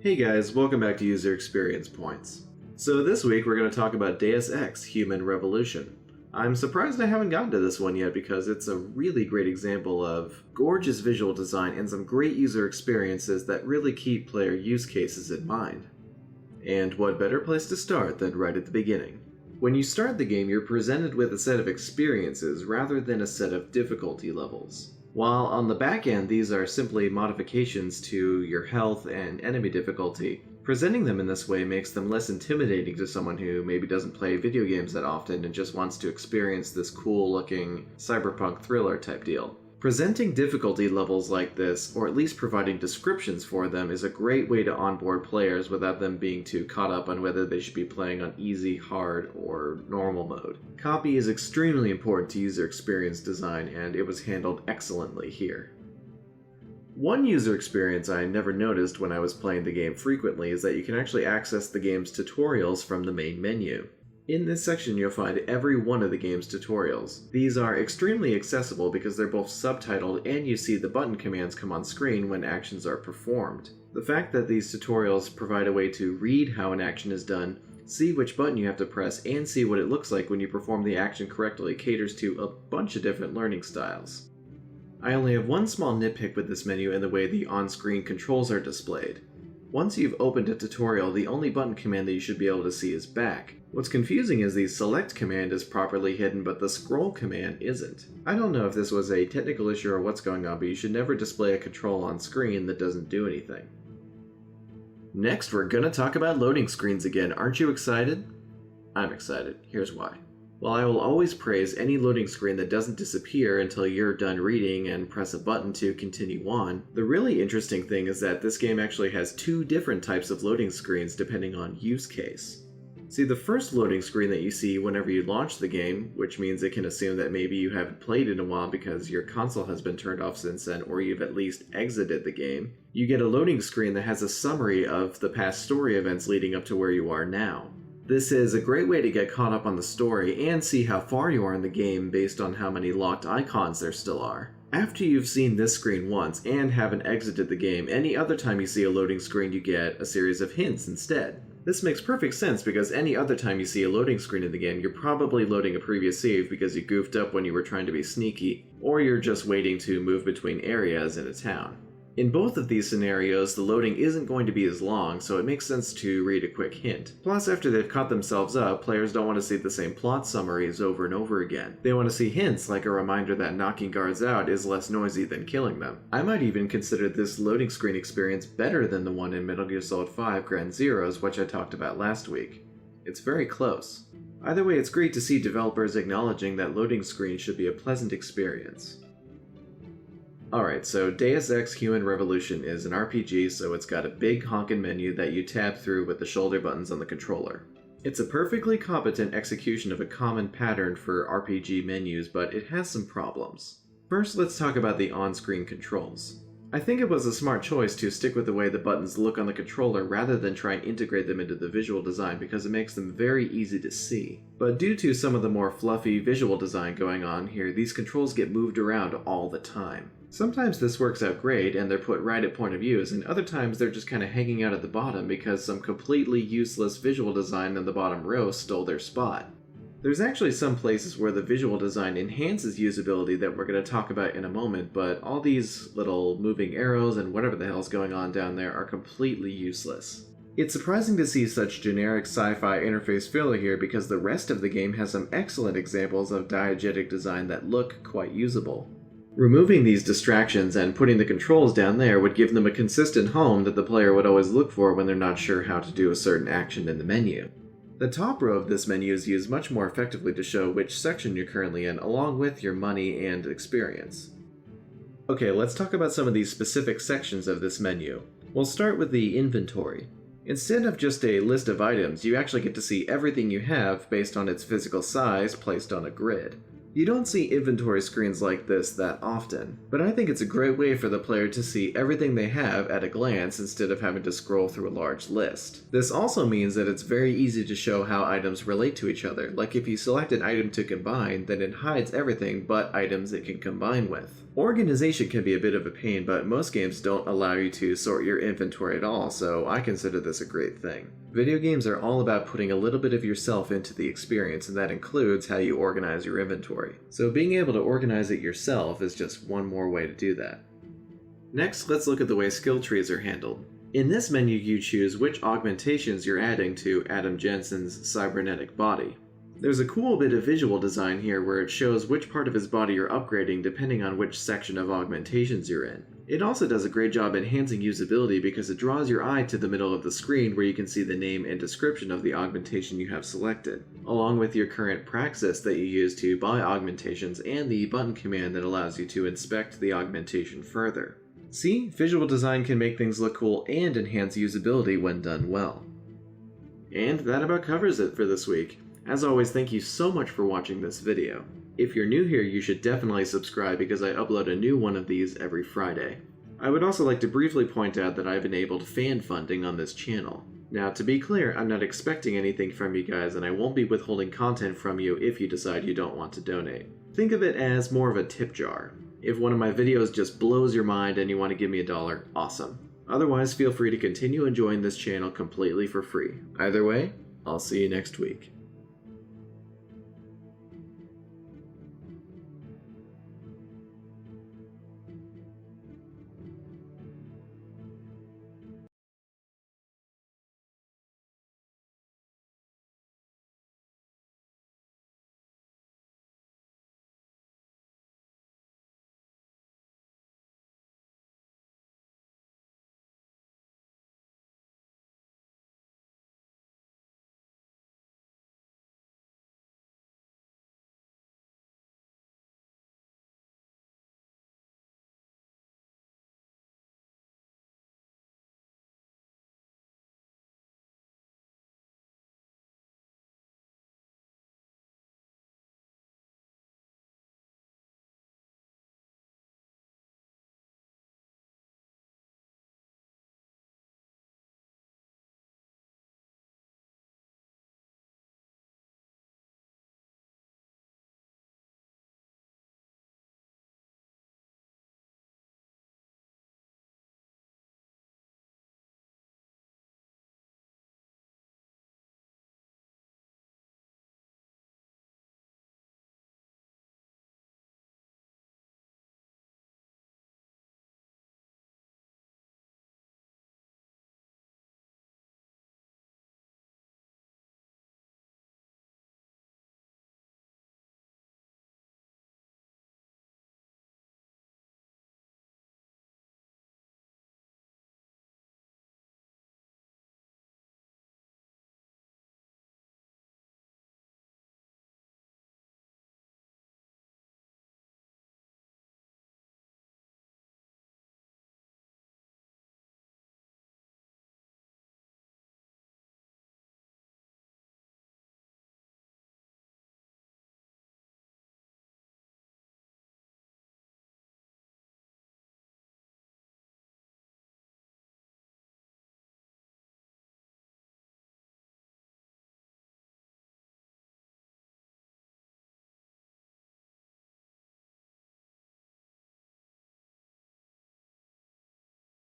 Hey guys, welcome back to User Experience Points. So this week we're going to talk about Deus Ex Human Revolution. I'm surprised I haven't gotten to this one yet because it's a really great example of gorgeous visual design and some great user experiences that really keep player use cases in mind. And what better place to start than right at the beginning? When you start the game, you're presented with a set of experiences rather than a set of difficulty levels. While on the back end these are simply modifications to your health and enemy difficulty, presenting them in this way makes them less intimidating to someone who maybe doesn't play video games that often and just wants to experience this cool looking cyberpunk thriller type deal. Presenting difficulty levels like this, or at least providing descriptions for them, is a great way to onboard players without them being too caught up on whether they should be playing on easy, hard, or normal mode. Copy is extremely important to user experience design, and it was handled excellently here. One user experience I never noticed when I was playing the game frequently is that you can actually access the game's tutorials from the main menu. In this section you'll find every one of the game's tutorials. These are extremely accessible because they're both subtitled and you see the button commands come on screen when actions are performed. The fact that these tutorials provide a way to read how an action is done, see which button you have to press, and see what it looks like when you perform the action correctly caters to a bunch of different learning styles. I only have one small nitpick with this menu in the way the on-screen controls are displayed. Once you've opened a tutorial, the only button command that you should be able to see is back. What's confusing is the select command is properly hidden, but the scroll command isn't. I don't know if this was a technical issue or what's going on, but you should never display a control on screen that doesn't do anything. Next, we're gonna talk about loading screens again. Aren't you excited? I'm excited. Here's why. While I will always praise any loading screen that doesn't disappear until you're done reading and press a button to continue on, the really interesting thing is that this game actually has two different types of loading screens depending on use case. See, the first loading screen that you see whenever you launch the game, which means it can assume that maybe you haven't played in a while because your console has been turned off since then, or you've at least exited the game, you get a loading screen that has a summary of the past story events leading up to where you are now. This is a great way to get caught up on the story and see how far you are in the game based on how many locked icons there still are. After you've seen this screen once and haven't exited the game, any other time you see a loading screen you get a series of hints instead. This makes perfect sense because any other time you see a loading screen in the game, you're probably loading a previous save because you goofed up when you were trying to be sneaky, or you're just waiting to move between areas in a town. In both of these scenarios, the loading isn't going to be as long, so it makes sense to read a quick hint. Plus, after they've caught themselves up, players don't want to see the same plot summaries over and over again. They want to see hints like a reminder that knocking guards out is less noisy than killing them. I might even consider this loading screen experience better than the one in Metal Gear Solid 5 Ground Zeroes, which I talked about last week. It's very close. Either way, it's great to see developers acknowledging that loading screens should be a pleasant experience. Alright, so Deus Ex Human Revolution is an RPG, so it's got a big honkin' menu that you tab through with the shoulder buttons on the controller. It's a perfectly competent execution of a common pattern for RPG menus, but it has some problems. First, let's talk about the on-screen controls. I think it was a smart choice to stick with the way the buttons look on the controller rather than try and integrate them into the visual design because it makes them very easy to see. But due to some of the more fluffy visual design going on here, these controls get moved around all the time. Sometimes this works out great and they're put right at point of views, and other times they're just kind of hanging out at the bottom because some completely useless visual design in the bottom row stole their spot. There's actually some places where the visual design enhances usability that we're going to talk about in a moment, but all these little moving arrows and whatever the hell's going on down there are completely useless. It's surprising to see such generic sci-fi interface filler here because the rest of the game has some excellent examples of diegetic design that look quite usable. Removing these distractions and putting the controls down there would give them a consistent home that the player would always look for when they're not sure how to do a certain action in the menu. The top row of this menu is used much more effectively to show which section you're currently in, along with your money and experience. Okay, let's talk about some of these specific sections of this menu. We'll start with the inventory. Instead of just a list of items, you actually get to see everything you have based on its physical size placed on a grid. You don't see inventory screens like this that often, but I think it's a great way for the player to see everything they have at a glance instead of having to scroll through a large list. This also means that it's very easy to show how items relate to each other, like if you select an item to combine, then it hides everything but items it can combine with. Organization can be a bit of a pain, but most games don't allow you to sort your inventory at all, so I consider this a great thing. Video games are all about putting a little bit of yourself into the experience, and that includes how you organize your inventory. So being able to organize it yourself is just one more way to do that. Next, let's look at the way skill trees are handled. In this menu, you choose which augmentations you're adding to Adam Jensen's cybernetic body. There's a cool bit of visual design here where it shows which part of his body you're upgrading depending on which section of augmentations you're in. It also does a great job enhancing usability because it draws your eye to the middle of the screen where you can see the name and description of the augmentation you have selected, along with your current praxis that you use to buy augmentations and the button command that allows you to inspect the augmentation further. See, visual design can make things look cool and enhance usability when done well. And that about covers it for this week. As always, thank you so much for watching this video. If you're new here, you should definitely subscribe because I upload a new one of these every Friday. I would also like to briefly point out that I've enabled fan funding on this channel. Now, to be clear, I'm not expecting anything from you guys, and I won't be withholding content from you if you decide you don't want to donate. Think of it as more of a tip jar. If one of my videos just blows your mind and you want to give me $1, awesome. Otherwise, feel free to continue enjoying this channel completely for free. Either way, I'll see you next week.